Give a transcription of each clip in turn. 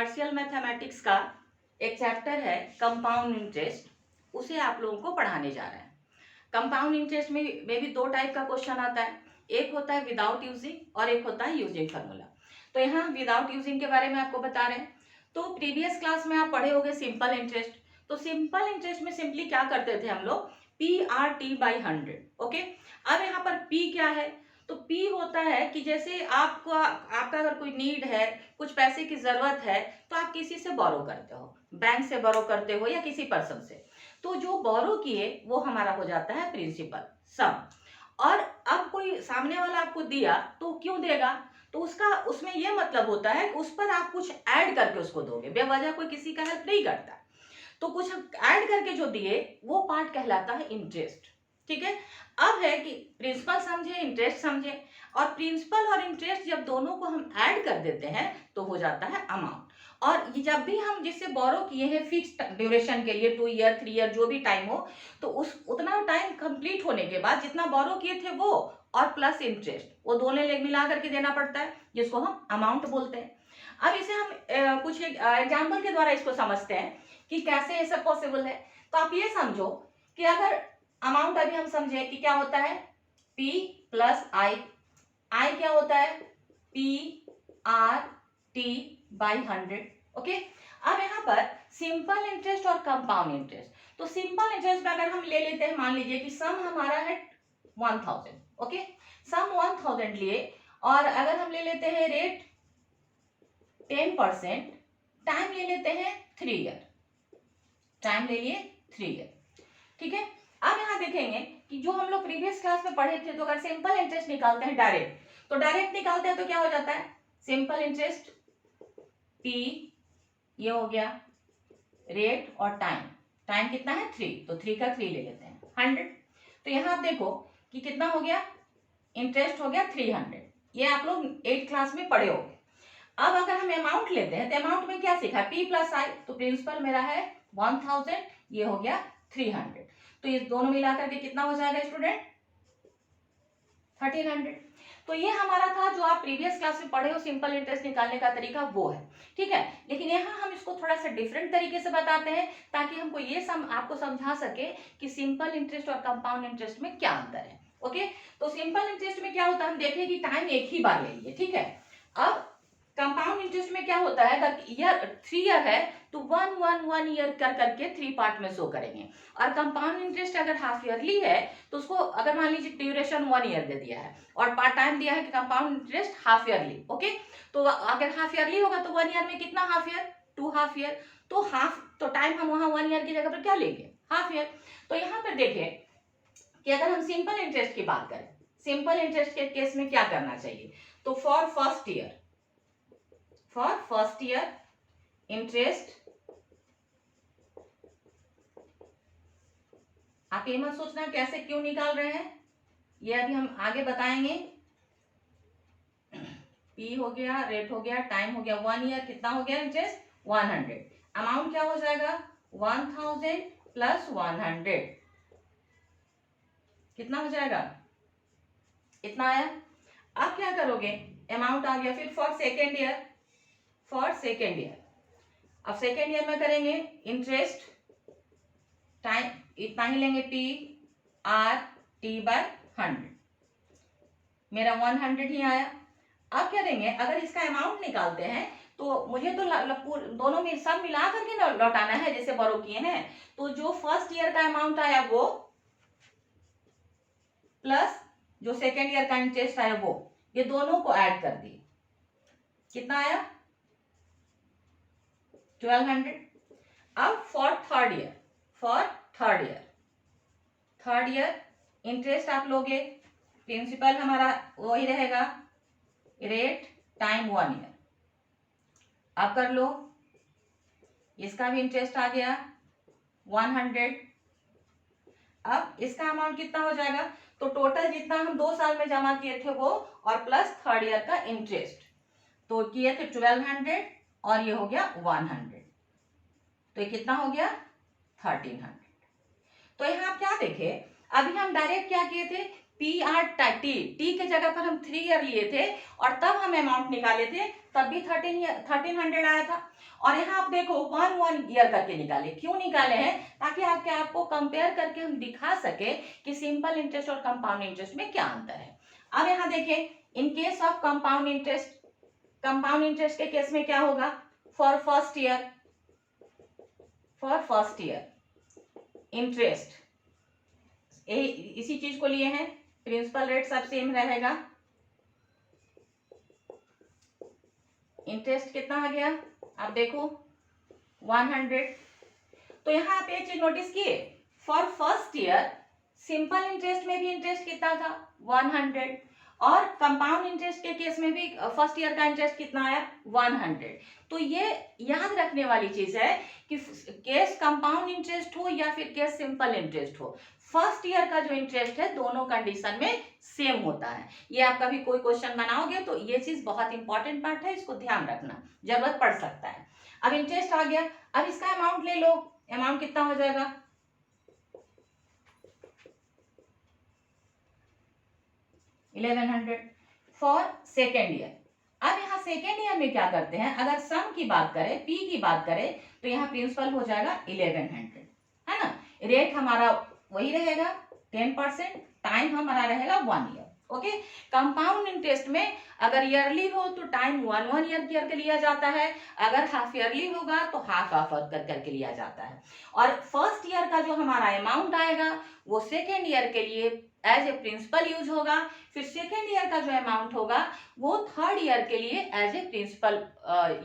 Commercial mathematics का एक chapter है कंपाउंड इंटरेस्ट, उसे आप लोगों को पढ़ाने जा रहे हैं। कंपाउंड इंटरेस्ट में भी दो टाइप का क्वेश्चन आता है, एक होता है विदाउट यूजिंग और एक होता है यूजिंग फार्मूला। तो यहाँ विदाउट यूजिंग के बारे में आपको बता रहे हैं। तो प्रीवियस क्लास में आप पढ़े होंगे सिंपल इंटरेस्ट। तो सिंपल इंटरेस्ट में सिंपली क्या करते थे हम लोग, PRT/100। ओके, अब यहाँ पर P क्या है, तो P होता है कि जैसे आपका अगर कोई नीड है, कुछ पैसे की जरूरत है, तो आप किसी से बोरो करते हो, बैंक से बोरो करते हो या किसी पर्सन से। तो जो बोरो किए वो हमारा हो जाता है प्रिंसिपल सम। और अब कोई सामने वाला आपको दिया तो क्यों देगा, तो उसमें यह मतलब होता है कि उस पर आप कुछ ऐड करके उसको दोगे, बेवजह कोई किसी का हेल्प नहीं करता। तो कुछ ऐड करके जो दिए वो पार्ट कहलाता है इंटरेस्ट। ठीक है, अब है कि प्रिंसिपल समझे, इंटरेस्ट समझे, और प्रिंसिपल और इंटरेस्ट जब दोनों को हम ऐड कर देते हैं तो हो जाता है अमाउंट। और जब भी हम जिससे बोरो किए हैं फिक्स ड्यूरेशन के लिए, 2 ईयर 3 ईयर जो भी टाइम हो, तो उतना टाइम कंप्लीट होने के बाद जितना बोरो किए थे वो और प्लस इंटरेस्ट, वो दोनों मिला करके देना पड़ता है, जिसको हम अमाउंट बोलते हैं। अब इसे हम कुछ एग्जाम्पल के द्वारा इसको समझते हैं कि कैसे ये सब पॉसिबल है। तो आप ये समझो कि अगर अमाउंट अभी हम समझे कि क्या होता है, P प्लस I क्या होता है, PRT/100। ओके, अब यहाँ पर सिंपल इंटरेस्ट और कंपाउंड इंटरेस्ट। तो सिंपल इंटरेस्ट में अगर हम ले लेते हैं, मान लीजिए कि सम हमारा है 1000। ओके, सम 1000 लिए, और अगर हम ले लेते हैं रेट 10%, टाइम ले लेते हैं 3 ईयर, टाइम ले लिए 3 ईयर। ठीक है, अब यहाँ देखेंगे कि जो हम लोग प्रीवियस क्लास में पढ़े थे, तो अगर सिंपल इंटरेस्ट निकालते हैं डायरेक्ट, तो डायरेक्ट निकालते हैं तो क्या हो जाता है, सिंपल इंटरेस्ट P, ये हो गया रेट, और टाइम कितना है 3, तो 3 का 3 ले लेते हैं 100। तो यहाँ आप देखो कि कितना हो गया, इंटरेस्ट हो गया 300। ये आप लोग 8th क्लास में पढ़े होंगे। अब अगर हम अमाउंट लेते हैं तो अमाउंट में क्या सीखा, P प्लस I, तो प्रिंसिपल मेरा है 1000, ये हो गया 300। तो ये दोनों मिलाकर के कितना हो जाएगा स्टूडेंट, 1300। तो ये हमारा था जो आप प्रीवियस क्लास में पढ़े हो, सिंपल इंटरेस्ट निकालने का तरीका वो है। ठीक है, लेकिन यहाँ हम इसको थोड़ा सा डिफरेंट तरीके से बताते हैं ताकि हमको ये आपको समझा सके कि सिंपल इंटरेस्ट और कंपाउंड इंटरेस्ट में क्या अंतर है। ओके, तो सिंपल इंटरेस्ट में क्या होता है, हम देखें कि टाइम एक ही बार ले लिए। ठीक है, अब कंपाउंड इंटरेस्ट में क्या होता है, अगर ईयर 3 ईयर है तो 1 ईयर कर करके 3 पार्ट में शो करेंगे। और कंपाउंड इंटरेस्ट अगर हाफ ईयरली है तो उसको अगर मान लीजिए ड्यूरेशन 1 ईयर दे दिया है और पार्ट टाइम दिया है कि compound interest half yearly. Okay, तो अगर हाफ ईयरली होगा तो 1 ईयर में कितना हाफ ईयर, 2 हाफ ईयर, तो हाफ, तो टाइम हम वहां 1 ईयर की जगह पर क्या लेंगे, हाफ ईयर। तो यहाँ पर देखें कि अगर हम सिंपल इंटरेस्ट की बात करें, सिंपल इंटरेस्ट के केस में क्या करना चाहिए, तो फॉर फर्स्ट ईयर इंटरेस्ट, आप ये मत सोचना कैसे क्यों निकाल रहे हैं, ये अभी हम आगे बताएंगे। P हो गया, रेट हो गया, टाइम हो गया, 1 ईयर, कितना हो गया इंटरेस्ट 100। अमाउंट क्या हो जाएगा 1000 प्लस 100, कितना हो जाएगा, इतना आया। अब क्या करोगे, अमाउंट आ गया, फिर फॉर सेकेंड ईयर, अब सेकेंड ईयर में करेंगे इंटरेस्ट, टाइम इतना ही लेंगे, PRT/100, मेरा 100 ही आया। अब क्या देंगे, अगर इसका अमाउंट निकालते हैं तो मुझे तो दोनों में सब मिला करके लौटाना है जैसे बोरो किए हैं। तो जो फर्स्ट ईयर का अमाउंट आया वो प्लस जो सेकेंड ईयर का इंटरेस्ट आया वो, ये दोनों को ऐड कर दिए, कितना आया 1200। अब फॉर थर्ड ईयर इंटरेस्ट आप लोगे, प्रिंसिपल हमारा वही रहेगा, रेट, टाइम 1 ईयर। अब कर लो, इसका भी इंटरेस्ट आ गया 100। अब इसका अमाउंट कितना हो जाएगा, तो टोटल जितना हम 2 साल में जमा किए थे वो, और प्लस थर्ड ईयर का इंटरेस्ट, तो किए थे 1200 और ये हो गया 100, तो ये कितना हो गया 1300। तो यहाँ आप क्या देखे, अभी हम डायरेक्ट क्या किए थे, PRT के जगह पर हम 3 ईयर लिए थे और तब हम अमाउंट निकाले थे तब भी 1300 आया था। और यहाँ आप देखो 1 ईयर करके निकाले, क्यों निकाले हैं? ताकि आपको कंपेयर करके हम दिखा सके कि सिंपल इंटरेस्ट और कंपाउंड इंटरेस्ट में क्या अंतर है। अब यहाँ देखें, in case of compound interest के केस में क्या होगा? फॉर फर्स्ट ईयर इंटरेस्ट, इसी चीज को लिए हैं, प्रिंसिपल रेट सब सेम रहेगा। इंटरेस्ट कितना आ गया आप देखो 100। तो यहाँ आप एक चीज नोटिस किए, for first year simple interest में भी इंटरेस्ट कितना था 100, और कंपाउंड इंटरेस्ट के केस में भी फर्स्ट ईयर का इंटरेस्ट कितना आया 100। तो ये याद रखने वाली चीज है कि केस कंपाउंड इंटरेस्ट हो या फिर केस सिंपल इंटरेस्ट हो, फर्स्ट ईयर का जो इंटरेस्ट है दोनों कंडीशन में सेम होता है। ये आप कभी कोई क्वेश्चन बनाओगे तो ये चीज बहुत इंपॉर्टेंट पार्ट है, इसको ध्यान रखना, जरूरत पड़ सकता है। अब इंटरेस्ट आ गया, अब इसका अमाउंट ले लो, अमाउंट कितना हो जाएगा 1100 फॉर सेकेंड ईयर। अब यहाँ सेकेंड ईयर में क्या करते हैं, अगर सम की बात करें, पी की बात करें, तो यहाँ प्रिंसिपल हो जाएगा 1100, है ना। रेट हमारा वही रहेगा 10%, टाइम हमारा रहेगा 1 ईयर। ओके, कंपाउंड इंटरेस्ट में अगर ईयरली हो तो टाइम 1 ईयर करके लिया जाता है, अगर हाफ ईयरली होगा तो हाफ करके लिया जाता है। और फर्स्ट ईयर का जो हमारा अमाउंट आएगा वो सेकेंड ईयर के लिए एज ए प्रिंसिपल यूज होगा, फिर सेकेंड ईयर का जो अमाउंट होगा वो थर्ड ईयर के लिए एज ए प्रिंसिपल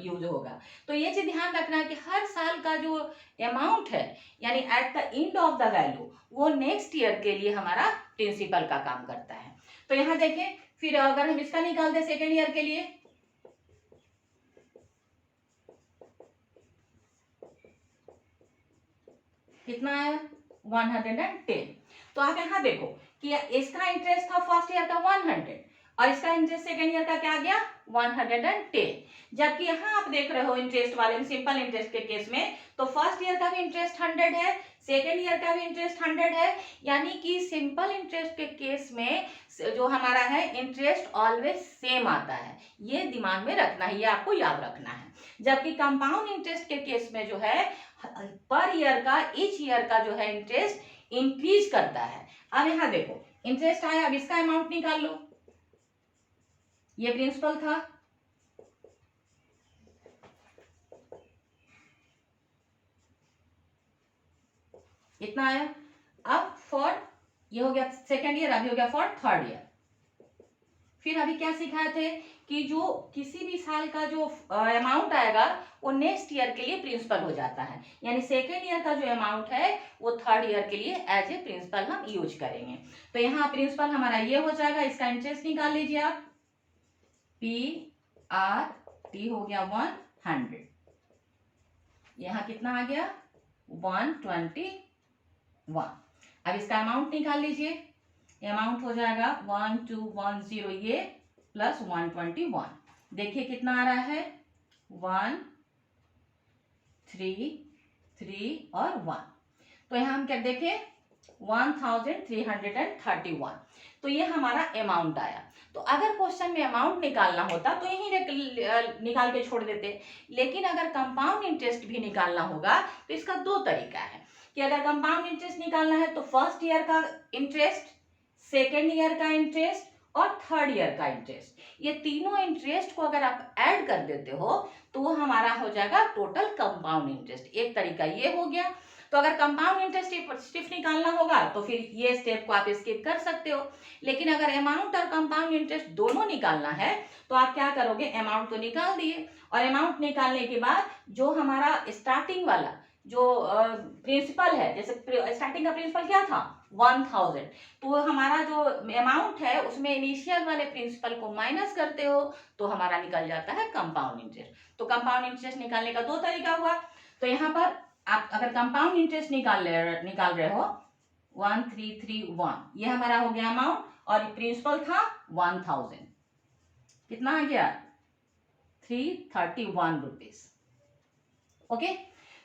यूज होगा। तो ये चीज ध्यान रखना है कि हर साल का जो अमाउंट है यानी at the end of the value वो नेक्स्ट ईयर के लिए हमारा प्रिंसिपल का काम करता है। तो यहाँ देखें, फिर अगर हम इसका निकाल दें सेकेंड ईयर के लिए, कितना है 110। तो आप यहाँ देखो कि इसका इंटरेस्ट था फर्स्ट ईयर का 100 और इसका इंटरेस्ट सेकेंड ईयर का क्या आ गया 110। जबकि यहाँ आप देख रहे हो इंटरेस्ट वाले में, सिंपल इंटरेस्ट के केस में, तो फर्स्ट ईयर का भी इंटरेस्ट 100 है, सेकेंड ईयर का भी इंटरेस्ट 100 है, यानी कि सिंपल इंटरेस्ट के केस में जो हमारा है इंटरेस्ट ऑलवेज सेम आता है। ये दिमाग में रखना है, ये आपको याद रखना है। जबकि कंपाउंड इंटरेस्ट के केस में जो है पर ईयर का, ईच ईयर का जो है इंटरेस्ट इंक्रीज करता है। अब यहाँ देखो इंटरेस्ट आया, अब इसका अमाउंट निकाल लो, ये प्रिंसिपल था, इतना आया। अब फॉर ये हो गया सेकेंड ईयर, अभी हो गया फॉर थर्ड ईयर। फिर अभी क्या सिखाए थे कि जो किसी भी साल का जो अमाउंट आएगा वो नेक्स्ट ईयर के लिए प्रिंसिपल हो जाता है, यानी सेकेंड ईयर का जो अमाउंट है वो थर्ड ईयर के लिए एज ए प्रिंसिपल हम यूज करेंगे। तो यहाँ प्रिंसिपल हमारा ये हो जाएगा, इसका इंटरेस्ट निकाल लीजिए आप, PRT हो गया 100, यहाँ कितना आ गया 121। अब इसका अमाउंट निकाल लीजिए, अमाउंट हो जाएगा 1210 ये प्लस 121, देखिए कितना आ रहा है 1 3 3 और 1। तो यहाँ हम क्या देखें 1331। तो ये हमारा अमाउंट आया। तो अगर क्वेश्चन में अमाउंट निकालना होता तो यही निकाल के छोड़ देते, लेकिन अगर कंपाउंड इंटरेस्ट भी निकालना होगा तो इसका दो तरीका है कि अगर कंपाउंड इंटरेस्ट निकालना है तो फर्स्ट ईयर का इंटरेस्ट, सेकेंड ईयर का इंटरेस्ट और थर्ड ईयर का इंटरेस्ट, ये तीनों इंटरेस्ट को अगर आप ऐड कर देते हो तो वो हमारा हो जाएगा टोटल कंपाउंड इंटरेस्ट। एक तरीका ये हो गया। तो अगर कंपाउंड इंटरेस्ट सिर्फ निकालना होगा तो फिर ये स्टेप को आप स्किप कर सकते हो, लेकिन अगर अमाउंट और कंपाउंड इंटरेस्ट दोनों निकालना है तो आप क्या करोगे, अमाउंट तो निकाल दिए और अमाउंट निकालने के बाद जो हमारा स्टार्टिंग वाला जो प्रिंसिपल है, जैसे स्टार्टिंग का प्रिंसिपल क्या था 1000, तो हमारा जो अमाउंट है उसमें इनिशियल वाले प्रिंसिपल को माइनस करते हो तो हमारा निकल जाता है कंपाउंड इंटरेस्ट। तो कंपाउंड इंटरेस्ट निकालने का दो तरीका हुआ। तो यहाँ पर आप अगर कंपाउंड इंटरेस्ट निकाल रहे हो 1331, ये हमारा हो गया अमाउंट और प्रिंसिपल था 1000, कितना आ गया 331 रुपीज। ओके,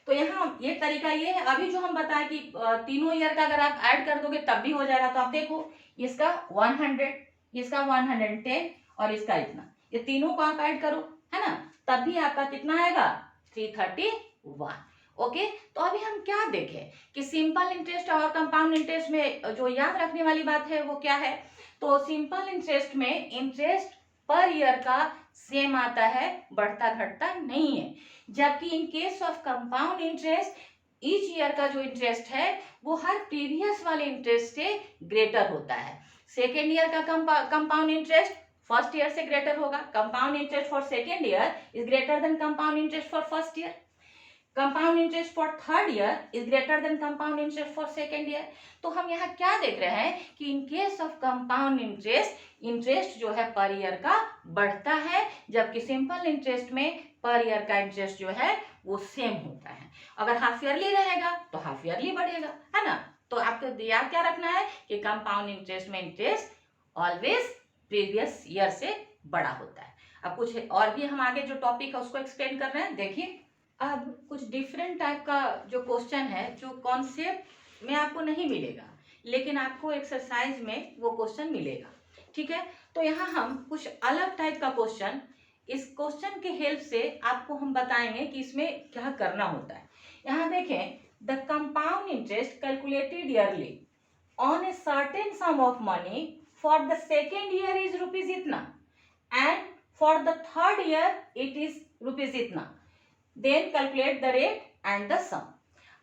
तो यहाँ ये तरीका ये है। अभी जो हम बताए कि तीनों ईयर का अगर आप ऐड कर दोगे तब भी हो जाएगा। तो आप देखो इसका 100, इसका 110 और इसका इतना, ये तीनों को आप ऐड करो है ना, तब भी आपका कितना आएगा 331। ओके, तो अभी हम क्या देखें कि सिंपल इंटरेस्ट और कंपाउंड इंटरेस्ट में जो याद रखने वाली बात है वो क्या है। तो सिंपल इंटरेस्ट में इंटरेस्ट पर ईयर का सेम आता है, बढ़ता घटता नहीं है, जबकि in case of compound interest each year का जो इंटरेस्ट है वो हर प्रीवियस वाले इंटरेस्ट से ग्रेटर होता है। सेकेंड ईयर का कंपाउंड इंटरेस्ट फर्स्ट ईयर से ग्रेटर होगा। Compound interest for second year is greater then compound interest for first year. Compound interest for third year is greater then compound interest for second year. तो हम यहाँ क्या देख रहे हैं कि in case of compound interest जो है पर ईयर का बढ़ता है, जबकि सिंपल इंटरेस्ट में पर ईयर का इंटरेस्ट जो है वो सेम होता है। अगर हाफ ईयरली रहेगा तो हाफ ईयरली बढ़ेगा, है ना। तो आपको याद क्या रखना है कि कंपाउंड इंटरेस्ट में इंटरेस्ट ऑलवेज प्रीवियस ईयर से बड़ा होता है। अब कुछ और भी हम आगे जो टॉपिक है उसको एक्सप्लेन कर रहे हैं। देखिए, अब कुछ डिफरेंट टाइप का जो क्वेश्चन है, जो कॉन्सेप्ट में आपको नहीं मिलेगा, लेकिन आपको एक्सरसाइज में वो क्वेश्चन मिलेगा, ठीक है। तो यहाँ हम कुछ अलग टाइप का क्वेश्चन, इस क्वेश्चन के हेल्प से आपको हम बताएंगे कि इसमें क्या करना होता है। यहाँ देखें, the compound interest calculated yearly on a certain sum of money for the second year is rupees इतना and for the third year it is rupees इतना, then calculate the rate and the sum.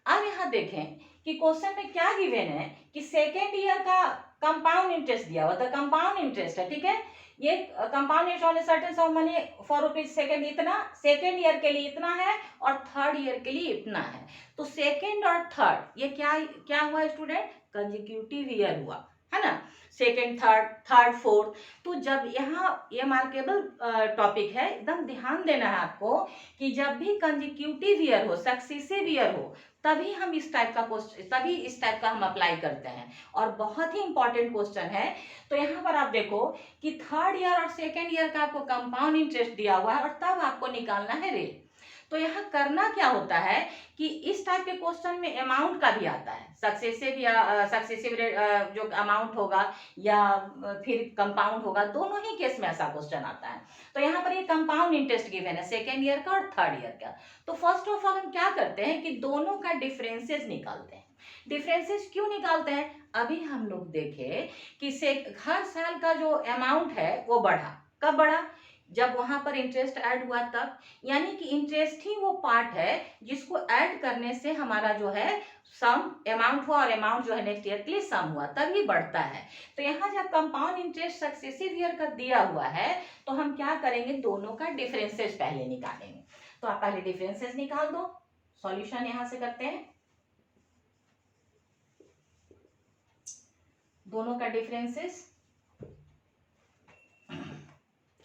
अब यहाँ देखें कि question में क्या given है कि सेकेंड ईयर का कंपाउंड इंटरेस्ट दिया हुआ था, कंपाउंड इंटरेस्ट है, ठीक है। ये compound interest on certain sum money for rupees second इतना, सेकेंड ईयर के लिए इतना है और थर्ड ईयर के लिए इतना है। तो सेकेंड और थर्ड ये क्या क्या हुआ स्टूडेंट, कंसेक्यूटिव ईयर हुआ, है ना। Second third, third fourth. तो जब यहाँ ये मार्केबल टॉपिक है, एकदम ध्यान देना है आपको कि जब भी कंसेक्यूटिव ईयर हो, सक्सेसिव ईयर हो, तभी हम इस टाइप का क्वेश्चन, तभी इस टाइप का हम अप्लाई करते हैं, और बहुत ही इंपॉर्टेंट क्वेश्चन है। तो यहाँ पर आप देखो कि थर्ड ईयर और सेकेंड ईयर का आपको कंपाउंड इंटरेस्ट दिया हुआ है और तब आपको निकालना है रेट। तो यहाँ करना क्या होता है कि इस टाइप के क्वेश्चन में अमाउंट का भी आता है, सक्सेसिव या सक्सेसिव जो अमाउंट होगा या फिर कंपाउंड होगा, दोनों ही केस में ऐसा क्वेश्चन आता है। तो यहाँ पर ये कंपाउंड इंटरेस्ट गिवन है सेकेंड ईयर का और थर्ड ईयर का। तो फर्स्ट ऑफ ऑल हम क्या करते हैं कि दोनों का डिफरेंसेस निकालते हैं। डिफरेंसेस क्यों निकालते हैं, अभी हम लोग देखें कि हर साल का जो अमाउंट है वो बढ़ा, कब बढ़ा, जब वहां पर इंटरेस्ट ऐड हुआ तब। यानी कि इंटरेस्ट ही वो पार्ट है जिसको ऐड करने से हमारा जो है सम अमाउंट हुआ और अमाउंट जो है नेक्स्ट ईयर के लिए सम हुआ, तभी बढ़ता है। तो यहाँ जब कंपाउंड इंटरेस्ट सक्सेसिव ईयर का दिया हुआ है तो हम क्या करेंगे, दोनों का डिफरेंसेस पहले निकालेंगे। तो आप पहले डिफरेंसेस निकाल दो, सॉल्यूशन यहां से करते हैं। दोनों का डिफरेंसेस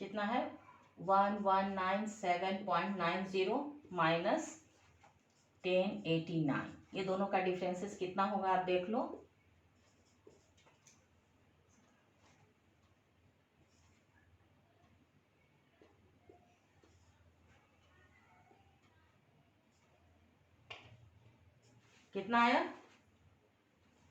कितना है, 1197.90 माइनस 1089, ये दोनों का डिफरेंसेस कितना होगा आप देख लो। कितना आया,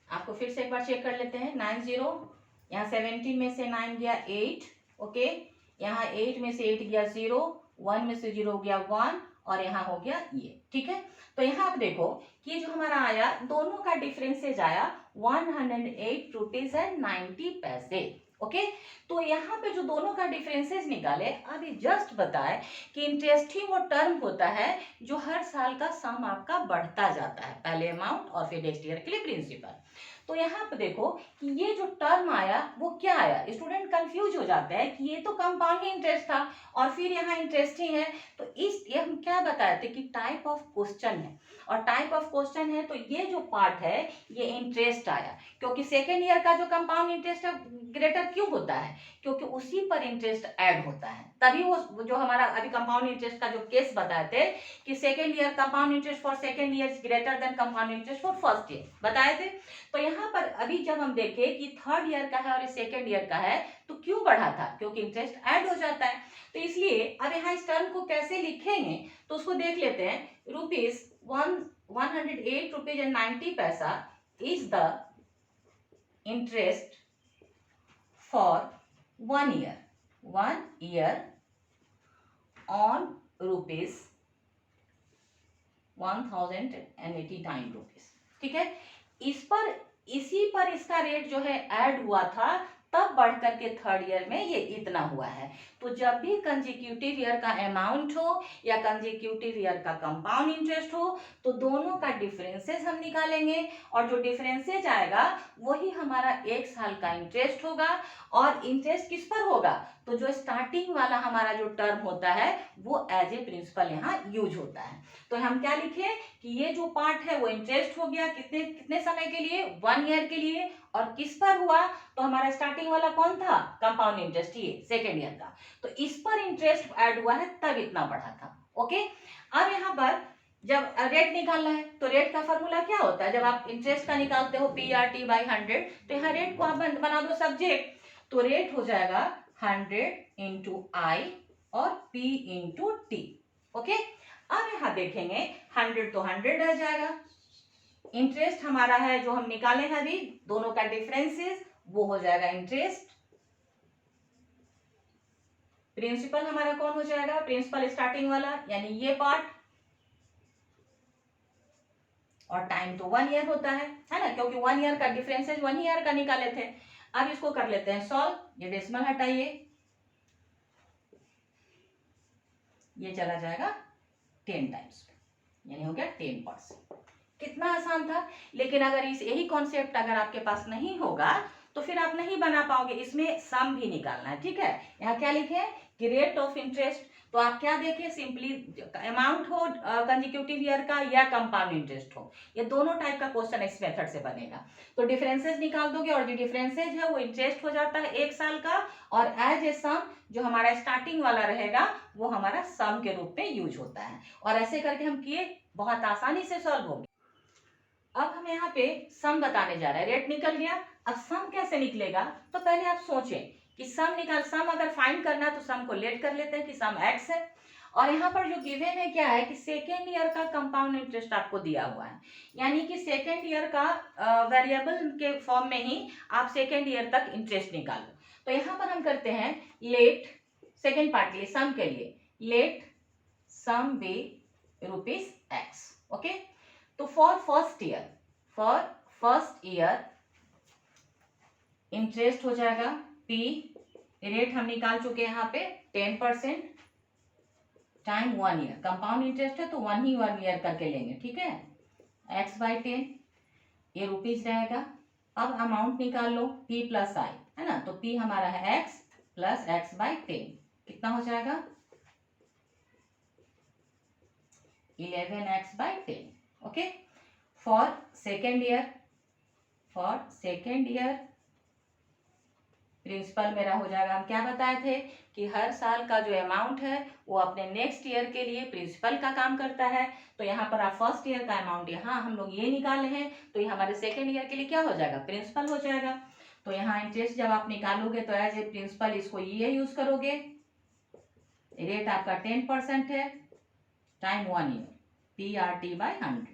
आपको फिर से एक बार चेक कर लेते हैं। 90, यहाँ 17 में से 9 गया 8, ओके, यहाँ 8 में से 8 गया 0, 1 में से 0 गया 1 और यहाँ हो गया ये, ठीक है। तो यहाँ आप देखो कि जो हमारा आया, दोनों का डिफरेंसेज आया 108 रुपीज एंड 90 पैसे, ओके। तो यहाँ पे जो दोनों का डिफरेंसेस निकाले, अभी जस्ट बताए कि इंटरेस्ट ही वो टर्म होता है जो हर साल का सम आपका बढ़ता जाता है, पहले अमाउंट और फिर नेक्स्ट ईयर के लिए प्रिंसिपल। तो यहाँ पे देखो कि ये जो टर्म आया वो क्या आया, स्टूडेंट कंफ्यूज हो जाता है कि ये तो कंपाउंड इंटरेस्ट था और फिर यहाँ इंटरेस्ट ही है। तो ये हम क्या बताए थे कि टाइप ऑफ क्वेश्चन है, और टाइप ऑफ क्वेश्चन है तो ये जो पार्ट है ये इंटरेस्ट आया, क्योंकि सेकेंड ईयर का जो कंपाउंड इंटरेस्ट है ग्रेटर क्यों होता है, क्योंकि उसी पर इंटरेस्ट ऐड होता है, तभी वो जो हमारा अभी कंपाउंड इंटरेस्ट का जो केस बताए थे कि second year compound interest for second year greater than compound interest for first year बताए थे। तो यहाँ पर अभी जब हम देखें कि थर्ड ईयर का है और सेकेंड ईयर का है तो क्यों बढ़ा था, क्योंकि इंटरेस्ट ऐड हो जाता है। तो इसलिए अब यहाँ इस टर्म को कैसे लिखेंगे तो उसको देख लेते हैं। रुपीज 108 रुपीज एंड 90 पैसा is the interest for 1 year on ₹1089। ठीक है, इसी पर इसका रेट जो है ऐड हुआ था, तब बढ़ करके थर्ड ईयर में ये इतना हुआ है। तो जब भी कंसेक्यूटिव ईयर का अमाउंट हो या कंसेक्यूटिव ईयर का कंपाउंड इंटरेस्ट हो, तो दोनों का डिफरेंसेस हम निकालेंगे, और जो डिफरेंसेज आएगा वही हमारा एक साल का इंटरेस्ट होगा। और इंटरेस्ट किस पर होगा, तो जो स्टार्टिंग वाला हमारा जो टर्म होता है वो एज ए प्रिंसिपल यहाँ यूज होता है। तो हम क्या लिखे कि ये जो पार्ट है वो इंटरेस्ट हो गया कितने कितने समय के लिए, 1 ईयर के लिए। और किस पर हुआ, तो हमारा स्टार्टिंग वाला कौन था, कंपाउंड इंटरेस्ट, ये सेकेंड ईयर का। तो इस पर इंटरेस्ट ऐड हुआ है तब इतना बढ़ा था। ओके, अब यहाँ पर जब रेट निकालना है तो रेट का फॉर्मूला क्या होता है, जब आप इंटरेस्ट का निकालते हो PRT/100, तो यहाँ रेट को आप बना दो सब्जेक्ट, तो रेट हो जाएगा 100 इंटू I और P इंटू T। ओके, अब यहाँ देखेंगे 100 तो 100 रह जाएगा, इंटरेस्ट हमारा है जो हम निकाले हैं अभी, दोनों का डिफरेंसेस वो हो जाएगा इंटरेस्ट। प्रिंसिपल हमारा कौन हो जाएगा, प्रिंसिपल स्टार्टिंग वाला यानी ये पार्ट, और टाइम तो 1 ईयर होता है ना, क्योंकि 1 ईयर का डिफरेंसेस 1 ईयर का निकाले थे। अब इसको कर लेते हैं सॉल्व, ये डेसिमल हटाइए, ये चला जाएगा 10 टाइम्स, यानी हो गया 10%। कितना आसान था। लेकिन अगर यही कॉन्सेप्ट अगर आपके पास नहीं होगा तो फिर आप नहीं बना पाओगे, इसमें सम भी निकालना है। ठीक है, यहाँ क्या लिखे कि रेट ऑफ इंटरेस्ट, तो आप क्या देखें, सिंपली अमाउंट हो कंसेक्यूटिव ईयर का या कंपाउंड इंटरेस्ट हो, ये दोनों टाइप का क्वेश्चन इस मेथड से बनेगा। तो डिफरेंसेस निकाल दोगे, और जो डिफरेंसेज है वो इंटरेस्ट हो जाता है एक साल का, और एज ए सम जो हमारा स्टार्टिंग वाला रहेगा वो हमारा सम के रूप में यूज होता है। और ऐसे करके हम किए, बहुत आसानी से सॉल्व हो गया। अब हम यहाँ पे सम बताने जा रहे हैं, रेट निकल गया, अब सम कैसे निकलेगा, तो पहले आप सोचें कि सम अगर फाइंड करना है तो सम को लेट कर लेते हैं कि सम x है, और यहाँ पर जो गिवन है क्या है कि सेकेंड ईयर का कंपाउंड इंटरेस्ट आपको दिया हुआ है, यानी कि सेकेंड ईयर का वेरिएबल के फॉर्म में ही आप सेकेंड ईयर तक इंटरेस्ट निकालो। तो यहाँ पर हम करते हैं लेट, सेकेंड पार्ट के लिए सम के लिए, let sum be ₹x। Okay, तो फॉर फर्स्ट ईयर इंटरेस्ट हो जाएगा P, रेट हम निकाल चुके हैं यहाँ पे 10%, टाइम 1 ईयर, कंपाउंड इंटरेस्ट है तो 1 ईयर करके लेंगे। ठीक है, x/10, ये रुपीज रहेगा। अब अमाउंट निकाल लो P प्लस I, है ना, तो P हमारा है x प्लस x/10, कितना हो जाएगा 11x/10। Okay, for second year principal मेरा हो जाएगा, हम क्या बताए थे कि हर साल का जो अमाउंट है वो अपने नेक्स्ट ईयर के लिए प्रिंसिपल का काम करता है। तो यहाँ पर आप फर्स्ट ईयर का अमाउंट यहाँ हम लोग ये निकाले हैं, तो ये हमारे सेकेंड ईयर के लिए क्या हो जाएगा, प्रिंसिपल हो जाएगा। तो यहाँ इंटरेस्ट जब आप निकालोगे तो एज ए प्रिंसिपल इसको ये यूज करोगे, रेट आपका 10% है, टाइम 1 ईयर, PRT/100।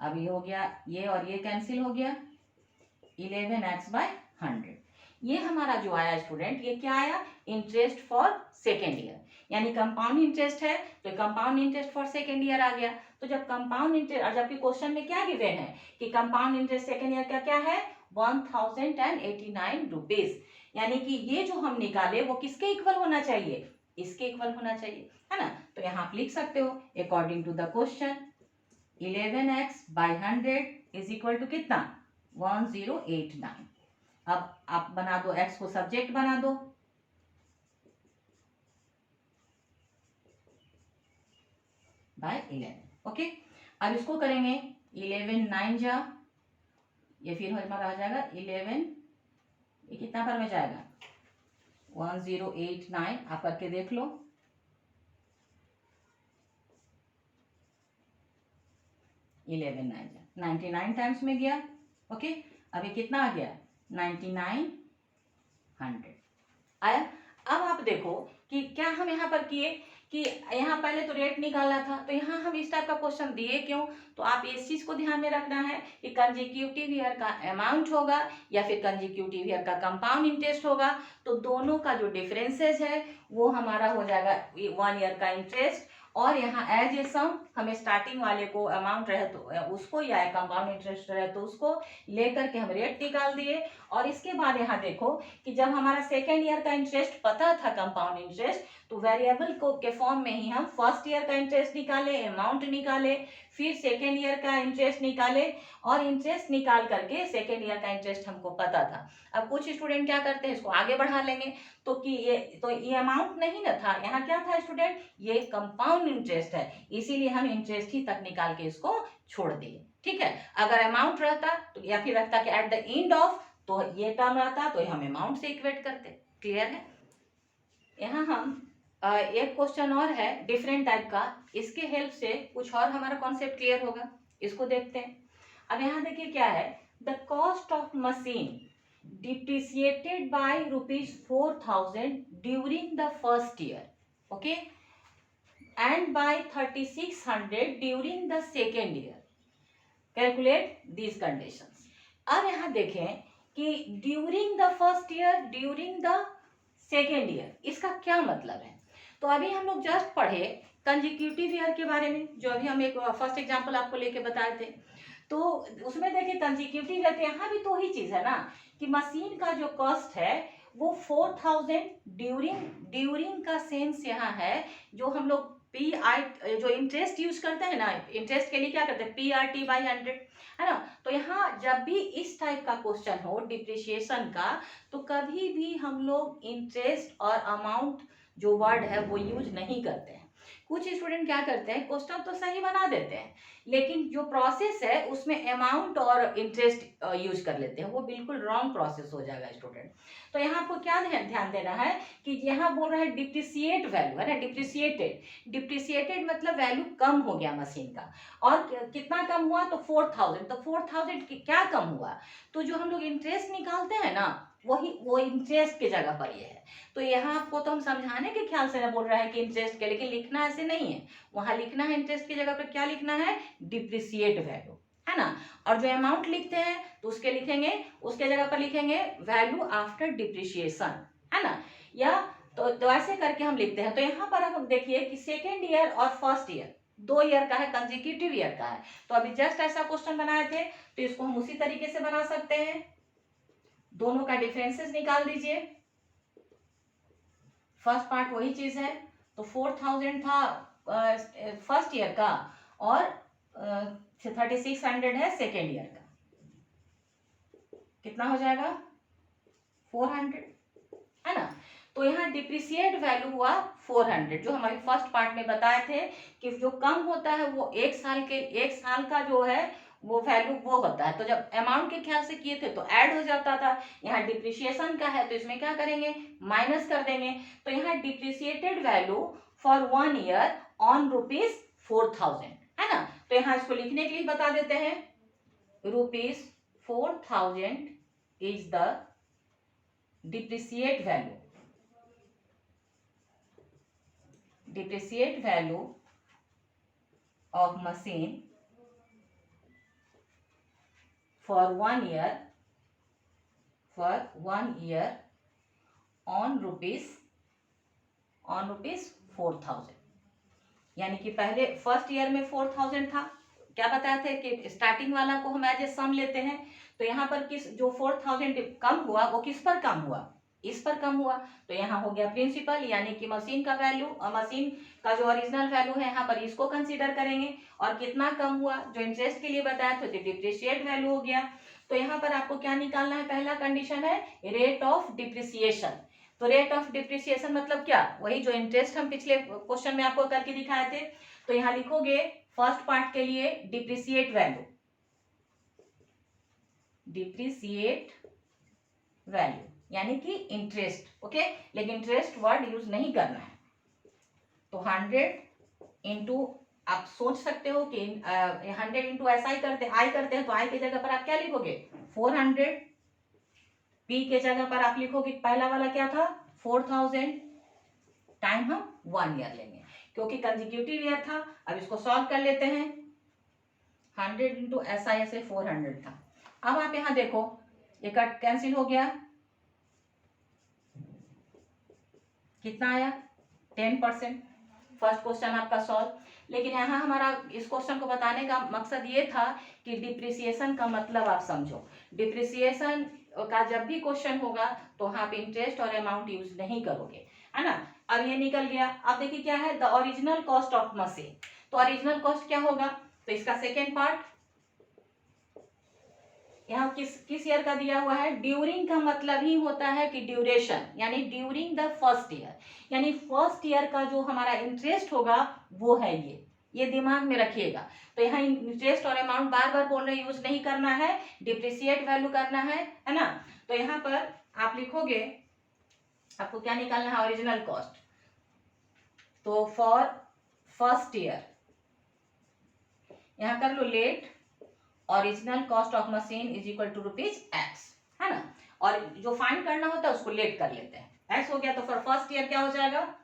अब ये हो गया, ये और ये कैंसिल हो गया, 11x/100। ये हमारा जो आया स्टूडेंट, ये क्या आया, इंटरेस्ट फॉर सेकेंड ईयर, यानी कंपाउंड इंटरेस्ट है तो compound interest for second year आ गया। तो जब कंपाउंड इंटरेस्ट, जबकि क्वेश्चन में क्या गिवन है कि कंपाउंड इंटरेस्ट सेकेंड ईयर का क्या है, 1089 रुपीज, यानी कि ये जो हम निकाले वो किसके इक्वल होना चाहिए, इसके इक्वल होना चाहिए, है ना। तो यहाँ आप लिख सकते हो according to the question 11x/100 is equal to कितना, 1089। अब आप बना दो, x को सब्जेक्ट बना दो, बाय 11। ओके, अब इसको करेंगे 11 9 जा, ये फिर हमारा आ जाएगा 11, ये कितना पर में जाएगा 1089। आप करके देख लो, 11 9 जा 99 टाइम्स में गया। ओके, अभी कितना आ गया 9900 आया। अब आप देखो कि क्या हम यहाँ पर किए कि यहाँ पहले तो रेट निकालना था, तो यहाँ हम इस टाइप का क्वेश्चन दिए क्यों, तो आप इस चीज को ध्यान में रखना है कि कंसेक्यूटिव ईयर का अमाउंट होगा या फिर कंसेक्यूटिव ईयर का कंपाउंड इंटरेस्ट होगा, तो दोनों का जो डिफरेंसेस है वो हमारा हो जाएगा 1 ईयर का इंटरेस्ट, और यहाँ एज ए सम हमें स्टार्टिंग वाले को अमाउंट रहे तो उसको या कंपाउंड इंटरेस्ट रहे तो उसको लेकर के हम रेट निकाल दिए। और इसके बाद यहाँ देखो कि जब हमारा सेकेंड ईयर का इंटरेस्ट पता था कंपाउंड इंटरेस्ट, तो वेरिएबल को के फॉर्म में ही हम फर्स्ट ईयर का इंटरेस्ट निकाले, अमाउंट निकाले, फिर सेकेंड ईयर का इंटरेस्ट निकाले, और इंटरेस्ट निकाल करके सेकेंड ईयर का इंटरेस्ट हमको पता था। अब कुछ स्टूडेंट क्या करते हैं, इसको आगे बढ़ा लेंगे, तो कि ये अमाउंट नहीं ना था, यहाँ क्या था स्टूडेंट, ये कंपाउंड इंटरेस्ट है, इसीलिए हम इंटरेस्ट ही तक निकाल के इसको छोड़ दिए। ठीक है, अगर अमाउंट रहता तो या फिर रहता कि एट द एंड ऑफ, तो ये टर्म रहता तो हम अमाउंट से इक्वेट करते। क्लियर है। यहाँ हम एक क्वेश्चन और है डिफरेंट टाइप का, इसके हेल्प से कुछ और हमारा कॉन्सेप्ट क्लियर होगा, इसको देखते हैं। अब यहाँ देखिए क्या है, the cost of machine depreciated by ₹4,000 during the first year, okay, and by 3,600 during the second year. Calculate these conditions. अब यहाँ देखें कि during the first year, during the second year, इसका क्या मतलब है। तो अभी हम लोग जस्ट पढ़े कंसेक्यूटिव ईयर के बारे में, जो अभी हम एक फर्स्ट एग्जांपल आपको लेके बताए थे, तो उसमें देखिए कंसेक्यूटिव ईयर, यहाँ भी तो ही चीज है ना कि मशीन का जो कॉस्ट है वो 4,000 ड्यूरिंग का सेंस यहाँ है, जो हम लोग जो इंटरेस्ट यूज करते हैं ना, इंटरेस्ट के लिए क्या करते हैं PRT/100, है ना। तो यहाँ जब भी इस टाइप का क्वेश्चन हो डिप्रिशिएशन का, तो कभी भी हम लोग इंटरेस्ट और अमाउंट जो वर्ड है वो यूज नहीं करते हैं। कुछ स्टूडेंट क्या करते हैं, क्वेश्चन तो सही बना देते हैं, लेकिन जो प्रोसेस है उसमें अमाउंट और इंटरेस्ट यूज कर लेते हैं, वो बिल्कुल रॉन्ग प्रोसेस हो जाएगा स्टूडेंट। तो यहाँ आपको क्या ध्यान देना है कि यहाँ बोल रहा है डिप्रिसिएट वैल्यू, है ना, डिप्रिसिएटेड मतलब वैल्यू कम हो गया मशीन का, और कितना कम हुआ, तो 4,000, तो 4,000 क्या कम हुआ, तो जो हम लोग इंटरेस्ट निकालते हैं ना, वो इंटरेस्ट की जगह पर ये है। तो यहाँ आपको तो हम समझाने के ख्याल से ना बोल रहा है कि इंटरेस्ट के, लेकिन लिखना ऐसे नहीं है, वहां लिखना है इंटरेस्ट की जगह पर क्या लिखना है, डिप्रिसिएट वैल्यू, है ना। और जो अमाउंट लिखते हैं तो उसके जगह पर लिखेंगे वैल्यू आफ्टर डिप्रिशिएशन, है ना, या तो ऐसे करके हम लिखते हैं। तो यहाँ पर हम देखिए कि सेकेंड ईयर और फर्स्ट ईयर 2 ईयर का है, कंसेक्यूटिव ईयर का है, तो अभी जस्ट ऐसा क्वेश्चन बनाए थे, तो इसको हम उसी तरीके से बना सकते हैं। दोनों का डिफरेंसेस निकाल दीजिए, फर्स्ट पार्ट वही चीज है, तो 4,000 था फर्स्ट ईयर का, और 3,600 है सेकेंड ईयर का, कितना हो जाएगा 400, है ना। तो यहाँ डिप्रिसिएट वैल्यू हुआ 400, जो हमारे फर्स्ट पार्ट में बताए थे कि जो कम होता है वो एक साल का जो है वो वैल्यू वो होता है। तो जब अमाउंट के ख्याल से किए थे तो ऐड हो जाता था, यहाँ डिप्रिशिएशन का है तो इसमें क्या करेंगे, माइनस कर देंगे। तो यहाँ depreciated value for 1 year on ₹4,000, है ना। तो यहाँ इसको लिखने के लिए बता देते हैं, ₹4,000 is the depreciate value of machine for 1 year on rupees 4,000। यानी कि पहले फर्स्ट ईयर में 4,000 था, क्या बताया थे कि स्टार्टिंग वाला को हम एज ए सम लेते हैं, तो यहाँ पर जो 4,000 कम हुआ वो किस पर कम हुआ, इस पर कम हुआ, तो यहाँ हो गया प्रिंसिपल, यानी कि मशीन का वैल्यू, मशीन का जो ओरिजिनल वैल्यू है यहाँ पर इसको कंसीडर करेंगे, और कितना कम हुआ जो इंटरेस्ट के लिए बताया तो डिप्रिशिएट वैल्यू हो गया। तो यहाँ पर आपको क्या निकालना है, पहला कंडीशन है रेट ऑफ डिप्रिसिएशन। तो रेट ऑफ डिप्रिसिएशन मतलब क्या, वही जो इंटरेस्ट हम पिछले क्वेश्चन में आपको करके दिखाए थे। तो यहाँ लिखोगे फर्स्ट पार्ट के लिए डिप्रिसिएट वैल्यू यानी कि इंटरेस्ट, ओके, लेकिन इंटरेस्ट वर्ड यूज नहीं करना है। तो 100 इंटू, आप सोच सकते हो कि 100 इंटू ऐसा ही करते हैं, तो आई के जगह पर आप क्या लिखोगे 400, पी के जगह पर आप लिखोगे पहला वाला क्या था 4,000, टाइम हम 1 ईयर लेंगे, क्योंकि कंसेक्यूटिव ईयर था। अब इसको सॉल्व कर लेते हैं। 100 इंटू SISA 400 था। अब आप यहाँ देखो, ये कट कैंसिल हो गया, कितना आया 10%। फर्स्ट क्वेश्चन आपका सॉल्व। लेकिन यहाँ हमारा इस क्वेश्चन को बताने का मकसद ये था कि डिप्रिसिएशन का मतलब आप समझो। डिप्रिसिएशन का जब भी क्वेश्चन होगा तो आप इंटरेस्ट और अमाउंट यूज नहीं करोगे, है ना। अब ये निकल गया। अब देखिए क्या है, the original cost of machine. तो ओरिजिनल कॉस्ट क्या होगा, तो इसका सेकेंड पार्ट यहाँ किस ईयर का दिया हुआ है। ड्यूरिंग का मतलब ही होता है कि ड्यूरेशन, यानी ड्यूरिंग द फर्स्ट ईयर, यानी फर्स्ट ईयर का जो हमारा इंटरेस्ट होगा वो है ये दिमाग में रखिएगा। तो यहाँ इंटरेस्ट और अमाउंट बार बार बोल रहे यूज नहीं करना है, डिप्रिसिएट वैल्यू करना है ना। तो यहाँ पर आप लिखोगे, आपको क्या निकालना है, ओरिजिनल कॉस्ट। तो फॉर फर्स्ट ईयर यहाँ कर लो, let original cost of machine is equal to ₹X, है ना। और जो फाइंड करना होता है उसको लेट कर लेते हैं, एक्स हो गया। तो फॉर फर्स्ट ईयर क्या हो जाएगा,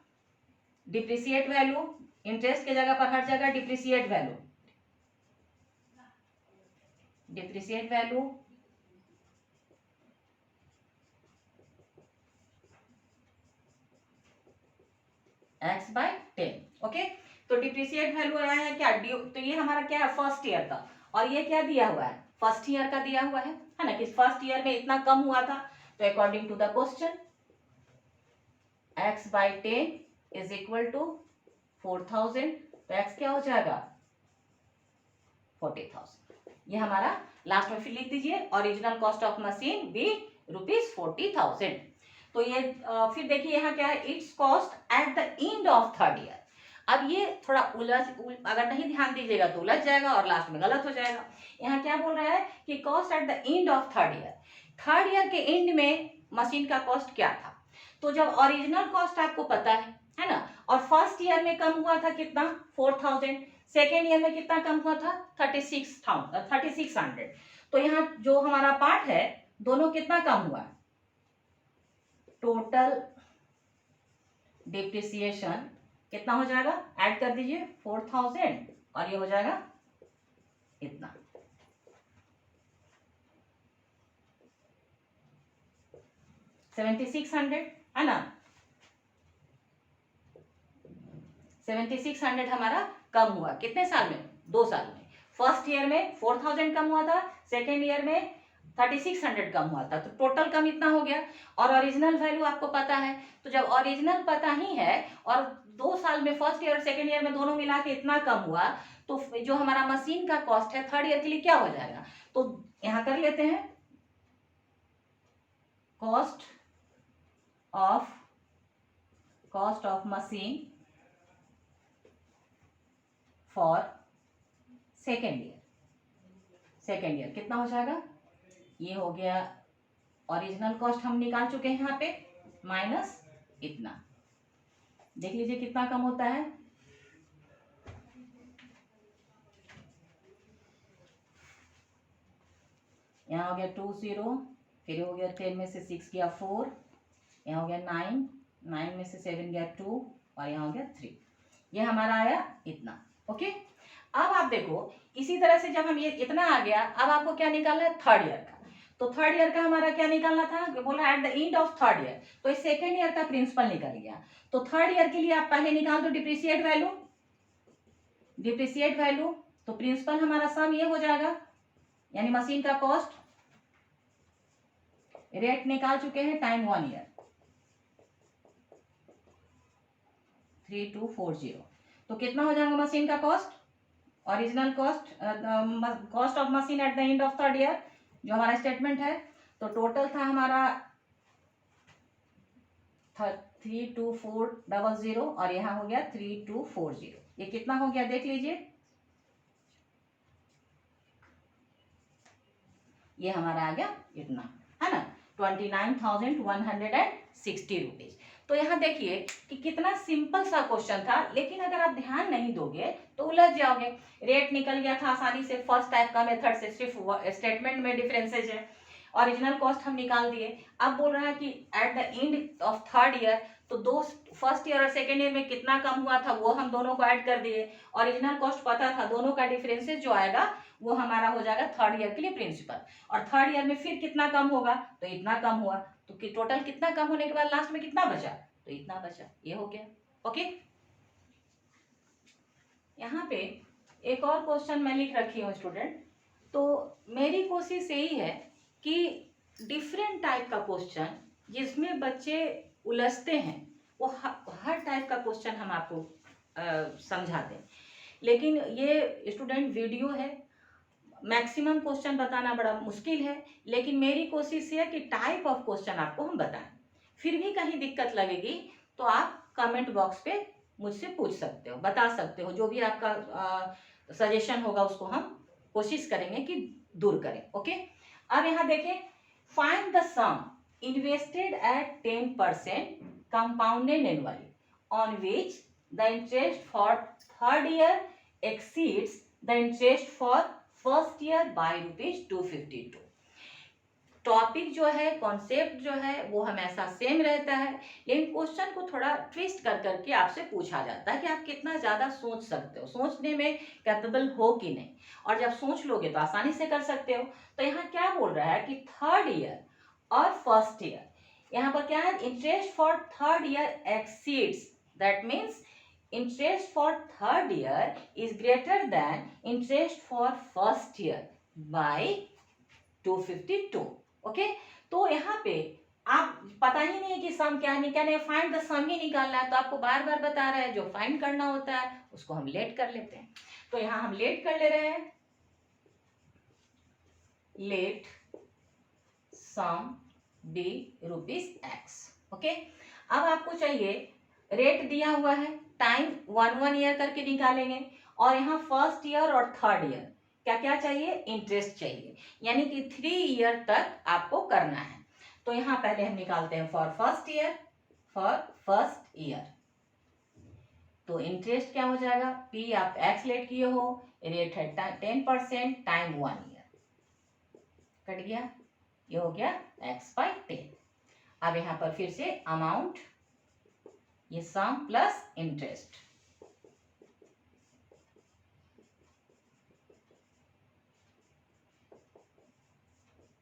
डिप्रिसिएट वैल्यू, इंटरेस्ट के जगह पर हर जगह depreciate value, depreciate value X/10। Okay, तो डिप्रिसिएट वैल्यू आया है क्या, तो ये हमारा क्या है, फर्स्ट ईयर का। और ये क्या दिया हुआ है, फर्स्ट ईयर का दिया हुआ है ना, कि फर्स्ट ईयर में इतना कम हुआ था। तो according to the question X/10 is equal to 4000। तो X क्या हो जाएगा, 40,000। ये हमारा लास्ट में फिर लिख दीजिए, ओरिजिनल कॉस्ट ऑफ मशीन भी ₹40,000। तो ये फिर देखिए यहाँ क्या है, it's cost at the end of third year. अब ये थोड़ा अगर नहीं ध्यान दीजिएगा तो उलझ जाएगा और लास्ट में गलत हो जाएगा। यहाँ क्या बोल रहा है कि cost at the end of third year, third year के एंड में मशीन का कॉस्ट क्या था। तो जब ओरिजिनल कॉस्ट आपको पता है ना, और फर्स्ट ईयर में कम हुआ था कितना, 4000, सेकेंड ईयर में कितना कम हुआ था, 3600। तो यहाँ जो हमारा पार्ट है दोनों कितना कम हुआ, टोटल डिप्रिसिएशन कितना हो जाएगा, ऐड कर दीजिए 4000 और ये हो जाएगा इतना। $7600 है ना, 7600 हमारा कम हुआ कितने साल में, 2 साल में। फर्स्ट ईयर में 4000 कम हुआ था, सेकेंड ईयर में 3600 कम हुआ था, तो टोटल कम इतना हो गया। और ओरिजिनल वैल्यू आपको पता है, तो जब ओरिजिनल पता ही है और 2 साल में फर्स्ट ईयर और सेकेंड ईयर में दोनों मिला के इतना कम हुआ, तो जो हमारा मशीन का कॉस्ट है थर्ड ईयर के लिए क्या हो जाएगा। तो यहाँ कर लेते हैं, cost of machine for second year कितना हो जाएगा, ये हो गया ओरिजिनल कॉस्ट हम निकाल चुके हैं यहाँ पे, माइनस इतना। देख लीजिए कितना कम होता है, यहाँ हो गया 20, फिर हो गया 10 में से 6 गया 4, यहाँ हो गया 9 में से 7 गया 2 और यहाँ हो गया 3। ये हमारा आया इतना। ओके, अब आप देखो इसी तरह से जब हम ये इतना आ गया, अब आपको क्या निकालना है, थर्ड ईयर का। तो थर्ड ईयर का हमारा क्या निकालना था, बोला at the end of third year, तो इस सेकेंड ईयर का प्रिंसिपल निकल गया। तो थर्ड ईयर के लिए आप पहले निकाल दो डिप्रिसिएट वैल्यू, तो प्रिंसिपल हमारा सम ये हो जाएगा, यानी मशीन का कॉस्ट रेट निकाल चुके हैं, टाइम 1 ईयर 3240। तो कितना हो जाएगा मशीन का cost, original cost of machine at the end of third year जो हमारा स्टेटमेंट है। तो टोटल था हमारा 32400 और यहाँ हो गया 3240। ये कितना हो गया देख लीजिए, ये हमारा आ गया इतना, है ना, 29,160 रुपीज। तो यहाँ देखिए कि कितना सिंपल सा क्वेश्चन था, लेकिन अगर आप ध्यान नहीं दोगे तो उलझ जाओगे। रेट निकल गया था आसानी से, फर्स्ट टाइप का मेथड से सिर्फ स्टेटमेंट में डिफरेंसेज है। ओरिजिनल कॉस्ट हम निकाल दिए। अब बोल रहा है कि at the end of third year, तो दो फर्स्ट ईयर और सेकेंड ईयर में कितना कम हुआ था वो हम दोनों को ऐड कर दिए। ओरिजिनल कॉस्ट पता था, दोनों का डिफरेंसेस जो आएगा वो हमारा हो जाएगा थर्ड ईयर के लिए प्रिंसिपल। और थर्ड ईयर में फिर कितना कम होगा, तो इतना कम हुआ, तो टोटल कितना कम होने के बाद लास्ट में कितना बचा, तो इतना बचा। ये हो गया। ओके, यहाँ पे एक और क्वेश्चन मैं लिख रखी हूँ स्टूडेंट। तो मेरी कोशिश यही है कि डिफरेंट टाइप का क्वेश्चन जिसमें बच्चे उलझते हैं वो हर टाइप का क्वेश्चन हम आपको समझा दें। लेकिन ये स्टूडेंट वीडियो है, मैक्सिमम क्वेश्चन बताना बड़ा मुश्किल है, लेकिन मेरी कोशिश ये है कि टाइप ऑफ क्वेश्चन आपको हम बताएं। फिर भी कहीं दिक्कत लगेगी तो आप कमेंट बॉक्स पे मुझसे पूछ सकते हो, बता सकते हो, जो भी आपका सजेशन होगा उसको हम कोशिश करेंगे कि दूर करें। ओके, अब यहाँ देखें, find the sum invested at 10% compounded annually on which the interest for third year exceeds the interest for first year by ₹252। Topic जो है, कॉन्सेप्ट जो है वो हमेशा सेम रहता है, लेकिन क्वेश्चन को थोड़ा ट्विस्ट कर करके आपसे पूछा जाता है कि आप कितना ज़्यादा सोच सकते हो, सोचने में कैपेबल हो कि नहीं। और जब सोच लोगे तो आसानी से कर सकते हो। तो यहाँ क्या बोल रहा है कि थर्ड ईयर और फर्स्ट ईयर, यहाँ पर क्या है, interest for third year exceeds, that means interest for third year is greater than interest for first year by 252। Okay, तो यहाँ पे आप पता ही नहीं है कि सम क्या निकालना है, फाइंड द सम ही निकालना है, तो आपको बार बार बता रहा है जो फाइंड करना होता है उसको हम लेट कर लेते हैं। तो यहाँ हम लेट कर ले रहे हैं, let sum be ₹x। Okay, अब आपको चाहिए, रेट दिया हुआ है, टाइम 1 ईयर करके निकालेंगे, और यहाँ फर्स्ट ईयर और थर्ड ईयर क्या क्या चाहिए, इंटरेस्ट चाहिए, यानी कि 3 ईयर तक आपको करना है। तो यहाँ पहले हम निकालते हैं for first year, for first year तो इंटरेस्ट क्या हो जाएगा, पी आप एक्स लेट किए हो, रेट है 10% टाइम 1 ईयर, कट गया, ये हो गया x/10। अब यहाँ पर फिर से अमाउंट, ये सम प्लस इंटरेस्ट,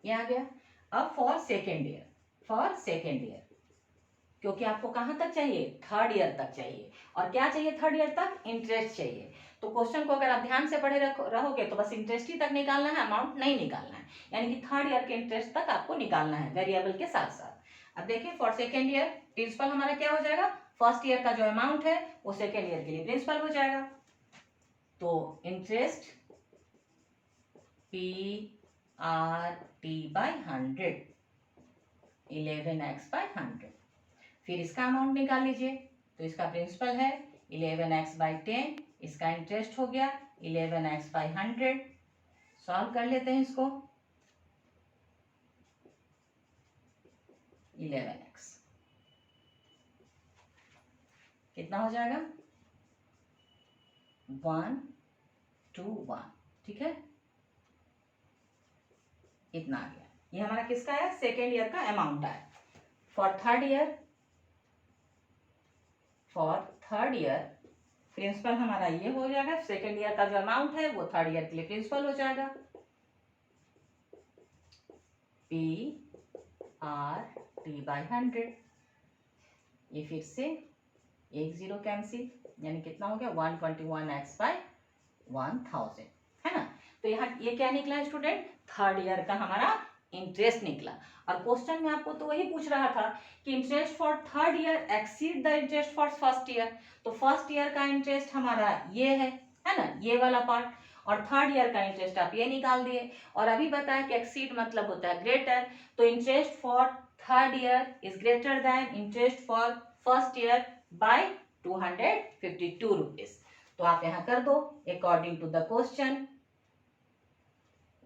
ये आ गया। अब for second year, for second year क्योंकि आपको कहां तक चाहिए, थर्ड ईयर तक चाहिए, और क्या चाहिए थर्ड ईयर तक, इंटरेस्ट चाहिए। तो क्वेश्चन को अगर आप ध्यान से पढ़े रहोगे तो बस इंटरेस्ट ही तक निकालना है, अमाउंट नहीं निकालना है, यानी कि थर्ड ईयर के इंटरेस्ट तक आपको निकालना है वेरिएबल के साथ साथ। अब देखिए, फॉर सेकेंड ईयर प्रिंसिपल हमारा क्या हो जाएगा, फर्स्ट ईयर का जो अमाउंट है वो सेकेंड ईयर के लिए प्रिंसिपल हो जाएगा। तो इंटरेस्ट PRT/100, 11x/100। फिर इसका अमाउंट निकाल लीजिए, तो इसका प्रिंसिपल है 11x/10, इसका इंटरेस्ट हो गया 11x/100। सॉल्व कर लेते हैं इसको, 11x कितना हो जाएगा, 121, ठीक है, इतना आ गया। ये हमारा किसका है, सेकेंड ईयर का अमाउंट है। For third year, for third year principal हमारा ये हो जाएगा, सेकेंड ईयर का जो अमाउंट है वो थर्ड ईयर के लिए प्रिंसिपल हो जाएगा, PRT/100। ये फिर से एक जीरो कैंसिल, यानी कितना हो गया, 121x/1000, है ना। तो यहाँ ये क्या निकला स्टूडेंट, थर्ड ईयर का हमारा इंटरेस्ट निकला। और क्वेश्चन में आपको तो वही पूछ रहा था कि interest for third year exceed the interest for first year, तो फर्स्ट ईयर का इंटरेस्ट हमारा ये है ना, ये वाला पार्ट, और थर्ड ईयर का इंटरेस्ट आप ये निकाल दिए। और अभी बताया कि एक्सीड मतलब होता है ग्रेटर, तो interest for third year is greater than interest for first year by 252 rupees. तो आप यहाँ कर दो according to the question,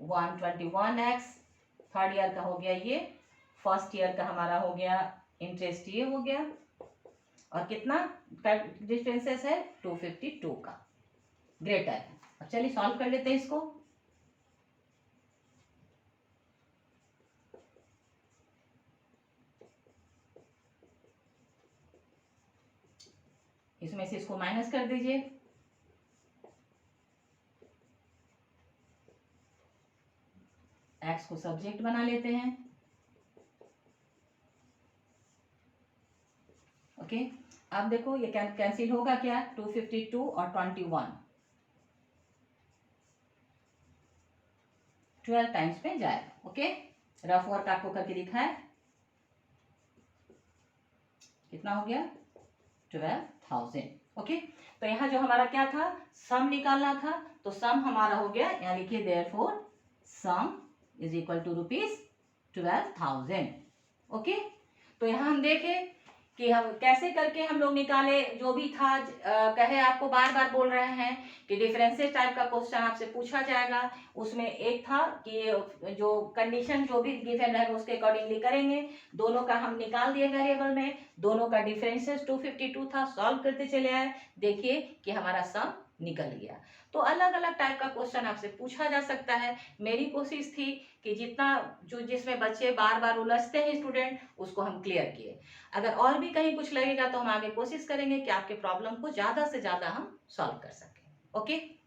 121x third year का हो गया ये, फर्स्ट ईयर का हमारा हो गया इंटरेस्ट ये हो गया, और कितना डिफरेंसेस है, 252 का, ग्रेटर है। अब चलिए सॉल्व कर लेते हैं इसको। इसमें से इसको माइनस कर दीजिए, एक्स को सब्जेक्ट बना लेते हैं। ओके, अब देखो ये कैंसिल होगा क्या, 252 और 21 12 टाइम्स में जाएगा। ओके, रफ वर्क आपको करके दिखा है, कितना हो गया 12,000। ओके, तो यहाँ जो हमारा क्या था, सम निकालना था, तो सम हमारा हो गया, यहाँ लिखिए therefore sum is equal to ₹12,000। Okay, तो यहाँ हम देखें कि हम कैसे करके हम लोग निकाले, जो भी था कहे आपको बार बार बोल रहे हैं कि डिफरेंशियल टाइप का क्वेश्चन आपसे पूछा जाएगा। उसमें एक था कि जो कंडीशन जो भी गिवन रहेगा उसके अकॉर्डिंगली करेंगे। दोनों का हम निकाल दिए वेरिएबल में, दोनों का डिफरेंशियल 252 था, सॉल्व करते चले आए, देखिए कि हमारा सम निकल गया। तो अलग अलग टाइप का क्वेश्चन आपसे पूछा जा सकता है। मेरी कोशिश थी कि जितना जो जिसमें बच्चे बार बार उलझते हैं स्टूडेंट, उसको हम क्लियर किए। अगर और भी कहीं कुछ लगेगा तो हम आगे कोशिश करेंगे कि आपके प्रॉब्लम को ज़्यादा से ज़्यादा हम सॉल्व कर सकें। ओके।